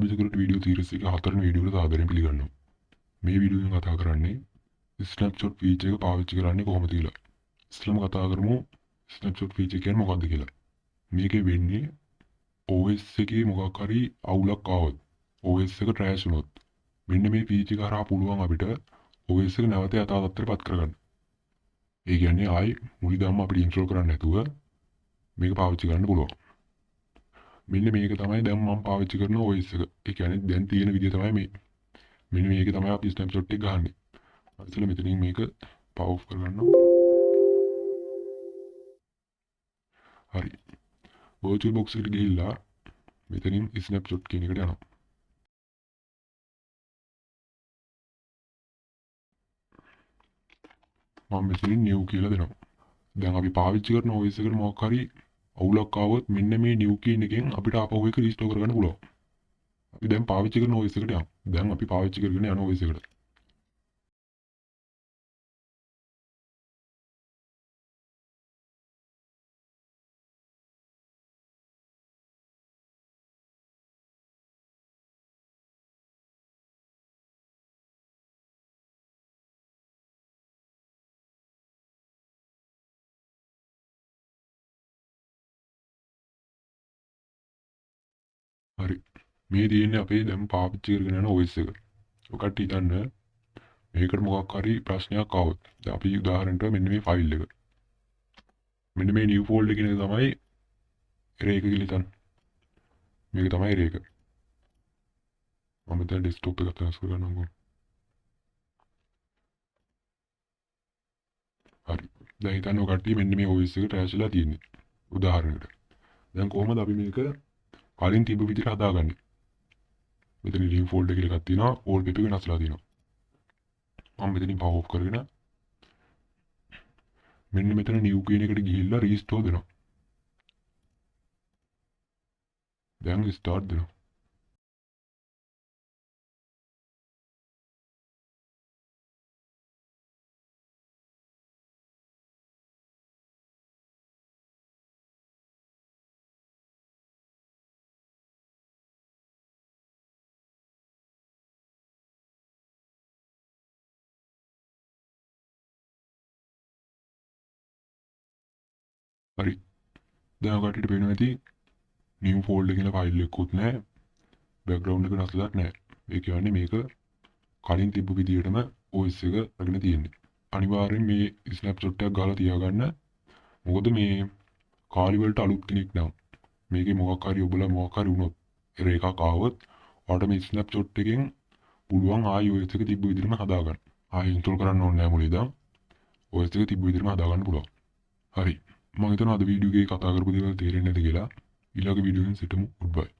cyber security video series එකේ හතරවෙනි video එක සාදරයෙන් පිළිගන්නවා. මේ වීඩියෝ එකෙන් කතා කරන්නේ snapshot feature එක පාවිච්චි කරන්නේ කොහොමද කියලා. ඉස්සෙල්ලාම කතා කරමු snapshot feature කියන්නේ මොකක්ද කියලා. මේකේ වෙන්නේ OS එකේ මොකක් හරි අවුලක් ආවොත් OS එක crash වුණොත් මෙන්න මේ feature එක හරහා පුළුවන් අපිට OS එක නැවත යථා තත්ත්වයටපත් කරගන්න. ඒ කියන්නේ ආයි මුලින්ම අපිට install කරන්න නැතුව මේක පාවිච්චි කරන්න පුළුවන්. මෙන්න මේක තමයි දැන් මම පාවිච්චි කරන OS එක. ඒ කියන්නේ දැන් තියෙන විදිය තමයි මේ. මෙන්න මේක තමයි අපි snapshot එක ගහන්නේ. ඉතින් මෙතනින් මේක power off කරගන්නවා. හරි. virtual box එකට ගිහිල්ලා මෙතනින් snapshot කියන එකට යනවා. මම මෙතනින් new කියලා දෙනවා. දැන් අපි පාවිච්චි කරන OS එකට මොකක් හරි අවුලක් ආවොත් මෙන්න මේ new කියන එකෙන් අපිට ආපහු ඒක restore කරගන්න පුළුවන්. අපි දැන් පාවිච්චි කරන OS එකට යමු. දැන් අපි පාවිච්චි කරගෙන යන OS එකට. හරි. මේ තියෙන්නේ අපේ දැන් පාවිච්චි කරගෙන යන OS එක. ඔකට හිතන්න මේකට මොකක් හරි ප්‍රශ්නයක් ආවොත් දැන් අපි උදාහරණයක් මෙන්න මේ ෆයිල් එක. මෙන්න මේ new folder කියන එක තමයි array එක කියලා හිතන්න. මේක තමයි array එක. මම දැන් desktop එක transfer කරනවා. හරි. දැන් හිතන්න ඔය කට්ටිය මෙන්න මේ OS එක crash වෙලා තියෙන්නේ. උදාහරණයකට. දැන් කොහොමද අපි මේක කලින් තිබ්බ විදිහට හදාගන්නේ? මෙතන new folder කියලා එකක් තියෙනවා. wallpaper වෙනස්ලා තියෙනවා. මම මෙතනින් power off කරගෙන මෙන්න මෙතන new කියන එකට ගිහිල්ලා restore දෙනවා. දැන් start දෙනවා. හරි. දැන් ඔකට පේනවා ඇති new folder කියලා ෆයිල් එකකුත් නැහැ. background එක නැස්ලක් නැහැ. ඒ කියන්නේ මේක කලින් තිබ්බ විදිහටම OS එක අරගෙන තියෙන්නේ. අනිවාර්යෙන් මේ snapshot එකක් ගහලා තියාගන්න. මොකද මේ කාලි වලට අලුත් කෙනෙක් නම් මේකේ මොකක් හරි ඔබලා මොකක් හරි වුණොත් error එකක් ආවොත් ඔයාලට මේ snapshot එකෙන් පුළුවන් ආයි OS එක තිබ්බ විදිහටම හදාගන්න. ආයි install කරන්න ඕනේ නැහැ මුලින්දා. OS එක තිබ්බ විදිහටම හදාගන්න පුළුවන්. හරි. මම හිතනවා අද වීඩියෝ එකේ කතා කරපු දේවල් තේරෙන්නේ නැති කියලා. ඊළඟ වීඩියෝ එකෙන් සිටමු. goodbye.